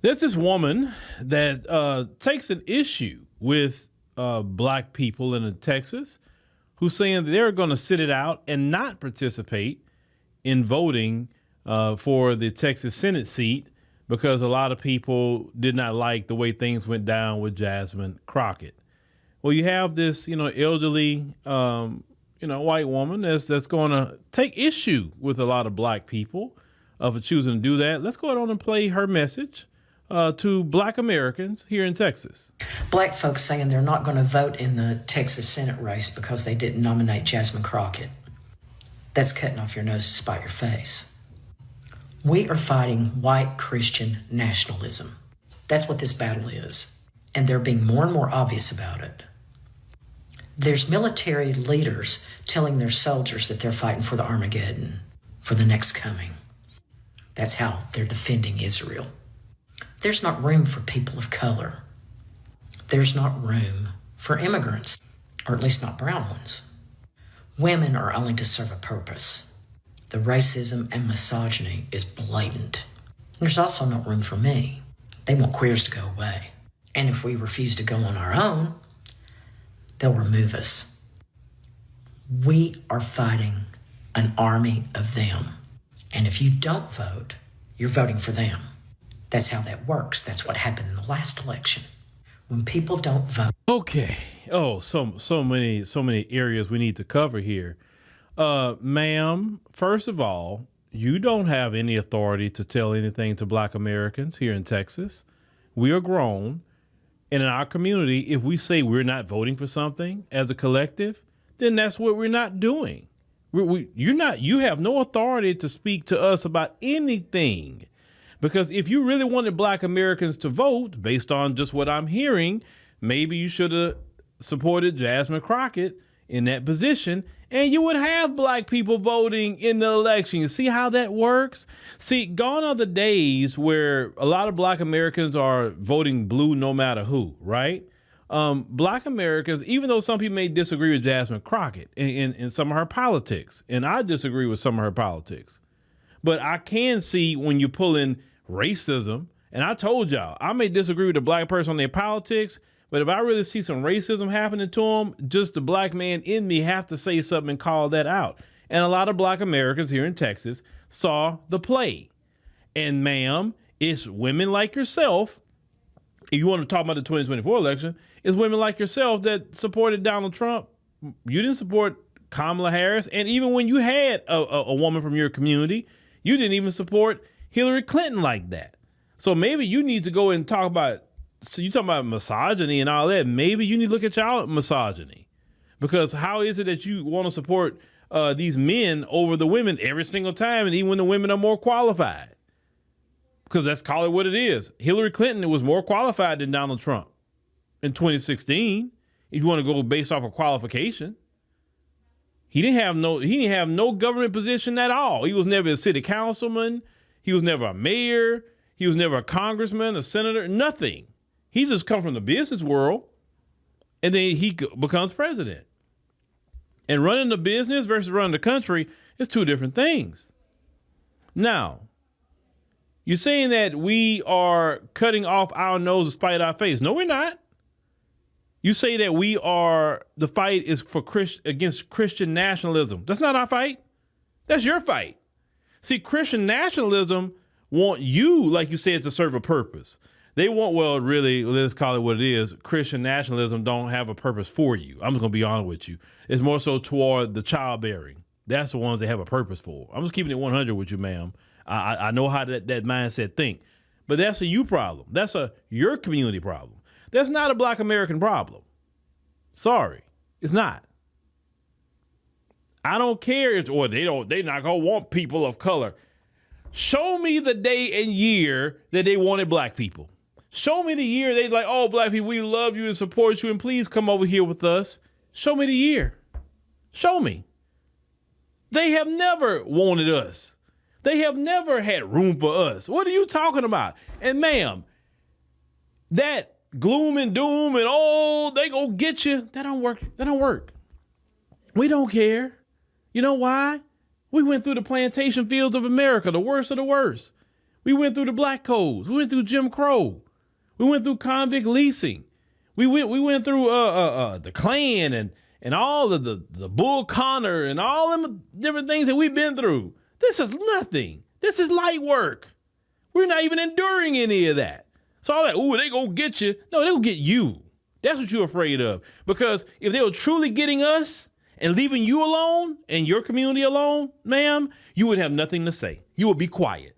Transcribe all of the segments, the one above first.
There's this woman that takes an issue with black people in Texas who's saying they're going to sit it out and not participate in voting for the Texas Senate seat because a lot of people did not like the way things went down with Jasmine Crockett. Well, you have this, elderly, white woman that's going to take issue with a lot of black people for choosing to do that. Let's go ahead and play her message to black Americans here in Texas. Black folks saying they're not going to vote in the Texas Senate race because they didn't nominate Jasmine Crockett. That's cutting off your nose to spite your face. We are fighting white Christian nationalism. That's what this battle is. And they're being more and more obvious about it. There's military leaders telling their soldiers that they're fighting for the Armageddon, for the next coming. That's how they're defending Israel. There's not room for people of color. There's not room for immigrants, or at least not brown ones. Women are only to serve a purpose. The racism and misogyny is blatant. There's also not room for me. They want queers to go away. And if we refuse to go on our own, they'll remove us. We are fighting an army of them. And if you don't vote, you're voting for them. That's how that works. That's what happened in the last election. When people don't vote. Okay. Oh, so many areas we need to cover here. Ma'am, first of all, you don't have any authority to tell anything to black Americans here in Texas. We are grown. And in our community, if we say we're not voting for something as a collective, then that's what we're not doing. You have no authority to speak to us about anything. Because if you really wanted black Americans to vote, based on just what I'm hearing, maybe you should have supported Jasmine Crockett in that position, and you would have black people voting in the election. You see how that works? See, gone are the days where a lot of black Americans are voting blue no matter who, right? Black Americans, even though some people may disagree with Jasmine Crockett in some of her politics, and I disagree with some of her politics, but I can see when you pull in racism, and I told y'all, I may disagree with a black person on their politics, but if I really see some racism happening to them, just the black man in me have to say something and call that out. And a lot of black Americans here in Texas saw the play. And ma'am, it's women like yourself. If you want to talk about the 2024 election, it's women like yourself that supported Donald Trump. You didn't support Kamala Harris. And even when you had a woman from your community, you didn't even support Hillary Clinton like that. So maybe you need to go and talk about, so you talking about misogyny and all that. Maybe you need to look at y'all misogyny, because how is it that you want to support these men over the women every single time, and even when the women are more qualified? Because that's call it what it is. Hillary Clinton was more qualified than Donald Trump in 2016. If you want to go based off of qualification, he didn't have no government position at all. He was never a city councilman. He was never a mayor. He was never a congressman, a senator, nothing. He just come from the business world, and then he becomes president. And running the business versus running the country is two different things. Now, you're saying that we are cutting off our nose to spite our face. No, we're not. You say that the fight is against Christian nationalism. That's not our fight. That's your fight. See, Christian nationalism want you, like you said, to serve a purpose. They want, well, really, let's call it what it is. Christian nationalism don't have a purpose for you. I'm just going to be honest with you. It's more so toward the childbearing. That's the ones they have a purpose for. I'm just keeping it 100 with you, ma'am. I know how that mindset think. But that's a you problem. That's your community problem. That's not a black American problem. Sorry, it's not. I don't care. They're not going to want people of color. Show me the day and year that they wanted black people. Show me the year they like, oh, black people, we love you and support you, and please come over here with us. Show me the year. Show me. They have never wanted us. They have never had room for us. What are you talking about? And ma'am, that gloom and doom and they go get you, that don't work. That don't work. We don't care. You know why? We went through the plantation fields of America, the worst of the worst. We went through the black codes. We went through Jim Crow. We went through convict leasing. We went through the Klan and all of the Bull Connor and all them different things that we've been through. This is nothing. This is light work. We're not even enduring any of that. So all that, ooh, they gonna get you. No, they'll get you. That's what you're afraid of. Because if they were truly getting us and leaving you alone and your community alone, ma'am, you would have nothing to say. You would be quiet.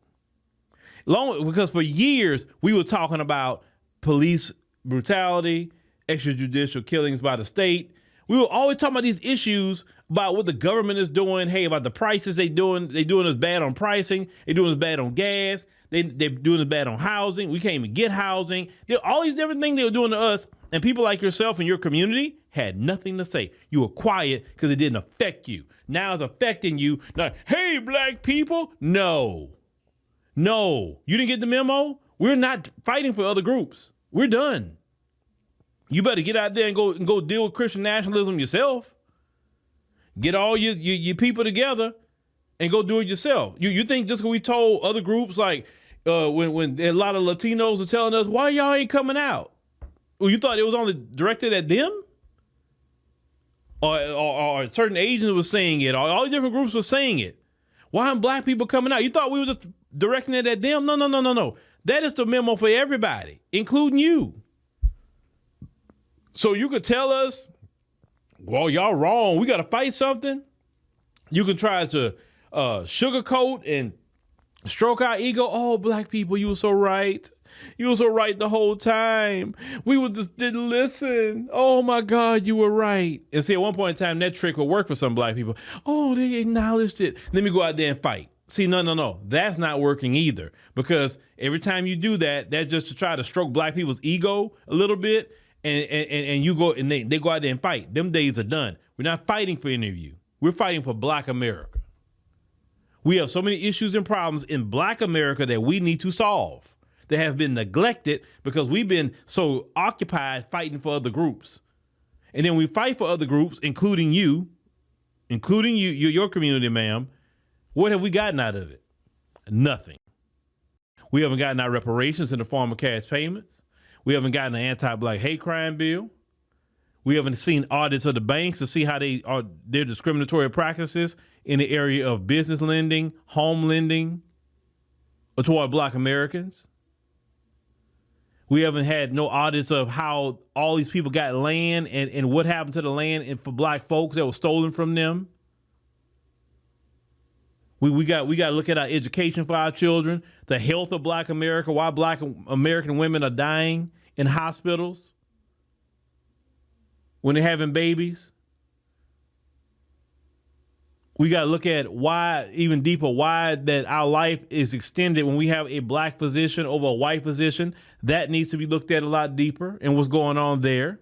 Because for years, we were talking about police brutality, extrajudicial killings by the state. We were always talking about these issues about what the government is doing. Hey, about the prices they doing us bad on pricing. They doing us bad on gas. They're doing us bad on housing. We can't even get housing. All these different things they were doing to us. And people like yourself and your community had nothing to say. You were quiet because it didn't affect you. Now it's affecting you. Now, hey, black people. No, you didn't get the memo. We're not fighting for other groups. We're done. You better get out there and go deal with Christian nationalism yourself. Get all your people together and go do it yourself. You think just because we told other groups like when a lot of Latinos are telling us, why y'all ain't coming out? Well, you thought it was only directed at them? Or certain agents were saying it, or all these different groups were saying it. Why aren't black people coming out? You thought we were just directing it at them? No. That is the memo for everybody, including you. So you could tell us, well, y'all wrong. We got to fight something. You can try to sugarcoat and stroke our ego. Oh, black people, you were so right. You were so right the whole time. We just didn't listen. Oh, my God, you were right. And see, at one point in time, that trick would work for some black people. Oh, they acknowledged it. Let me go out there and fight. See, no. That's not working either. Because every time you do that, that's just to try to stroke black people's ego a little bit. And you go and they go out there and fight. Them days are done. We're not fighting for any of you. We're fighting for black America. We have so many issues and problems in black America that we need to solve that have been neglected because we've been so occupied fighting for other groups. And then we fight for other groups, including you, your community, ma'am. What have we gotten out of it? Nothing. We haven't gotten our reparations in the form of cash payments. We haven't gotten an anti-black hate crime bill. We haven't seen audits of the banks to see how their discriminatory practices in the area of business lending, home lending, or toward black Americans. We haven't had no audits of how all these people got land and what happened to the land and for black folks that was stolen from them. We got to look at our education for our children, the health of black America, why black American women are dying in hospitals when they're having babies. We got to look at why, even deeper, why that our life is extended when we have a black physician over a white physician. That needs to be looked at a lot deeper and what's going on there.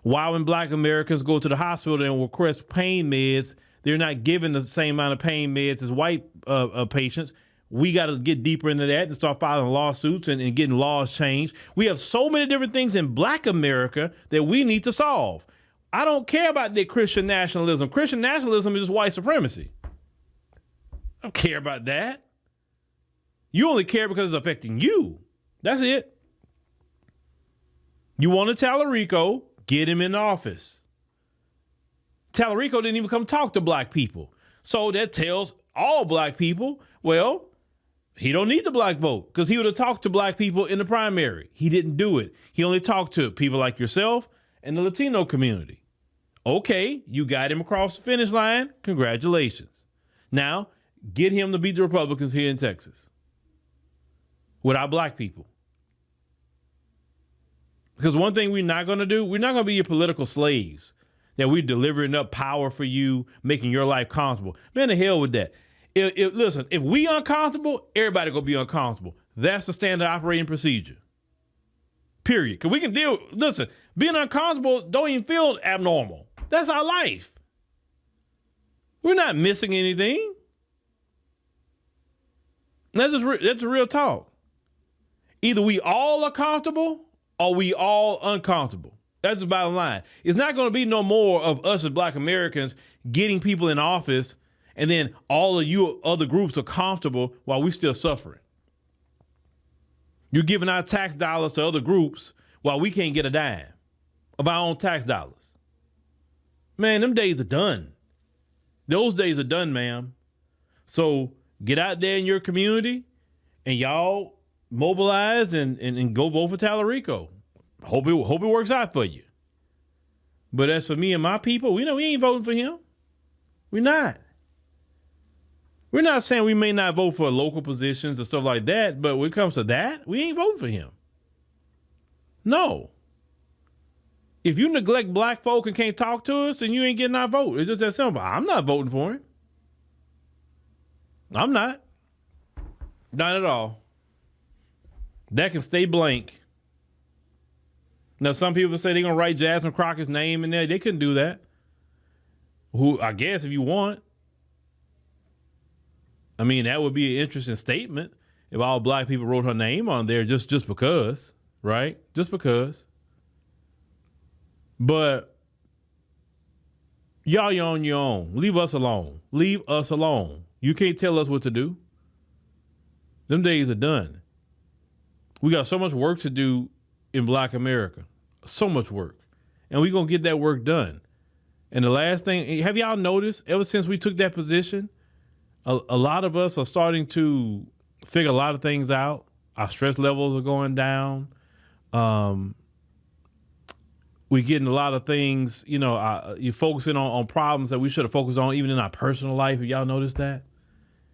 Why when black Americans go to the hospital and request pain meds, they're not given the same amount of pain meds as white patients. We got to get deeper into that and start filing lawsuits and getting laws changed. We have so many different things in black America that we need to solve. I don't care about the Christian nationalism. Christian nationalism is just white supremacy. I don't care about that. You only care because it's affecting you. That's it. You want to Tallarico, get him in office. Tallarico didn't even come talk to black people. So that tells all black people, well, he don't need the black vote because he would have talked to black people in the primary. He didn't do it. He only talked to people like yourself and the Latino community. Okay, you got him across the finish line. Congratulations. Now, get him to beat the Republicans here in Texas without black people. Because one thing we're not going to do, we're not going to be your political slaves. That we're delivering up power for you, making your life comfortable. Man, the hell with that. Listen, if we uncomfortable, everybody gonna be uncomfortable. That's the standard operating procedure. Period. Because we can deal, listen, being uncomfortable don't even feel abnormal. That's our life. We're not missing anything. That's a real talk. Either we all are comfortable or we all uncomfortable. That's the bottom line. It's not going to be no more of us as black Americans getting people in office And then all of you other groups are comfortable while we still suffering. You're giving our tax dollars to other groups while we can't get a dime of our own tax dollars. Man, them days are done. Those days are done, ma'am. So get out there in your community and y'all mobilize and go vote for Tallarico. Hope it works out for you. But as for me and my people, we ain't voting for him. We're not. We're not saying we may not vote for local positions and stuff like that, but when it comes to that, we ain't voting for him. No. If you neglect black folk and can't talk to us, then you ain't getting our vote. It's just that simple. I'm not voting for him. I'm not. Not at all. That can stay blank. Now, some people say they're going to write Jasmine Crockett's name in there. They couldn't do that. Who, I guess, if you want. I mean, that would be an interesting statement if all black people wrote her name on there just because, right? Just because. But y'all, you're on your own. Leave us alone. Leave us alone. You can't tell us what to do. Them days are done. We got so much work to do in Black America. So much work. And we're going to get that work done. And the last thing, have y'all noticed, ever since we took that position, a lot of us are starting to figure a lot of things out. Our stress levels are going down. We're getting a lot of things, you're focusing on problems that we should have focused on even in our personal life. Have y'all noticed that?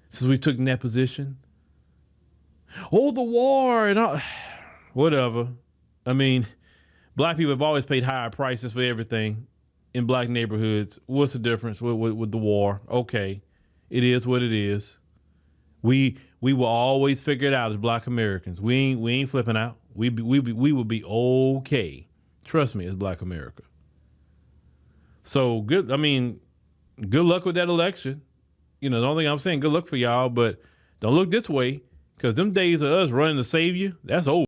Since we took in that position? Oh, the war and all. Whatever. I mean, black people have always paid higher prices for everything in black neighborhoods. What's the difference with the war? Okay. It is what it is. We will always figure it out as black Americans. We ain't flipping out. We will be okay. Trust me, as black America. So good. I mean, good luck with that election. The only thing I'm saying, good luck for y'all, but don't look this way because them days of us running to save you, that's over.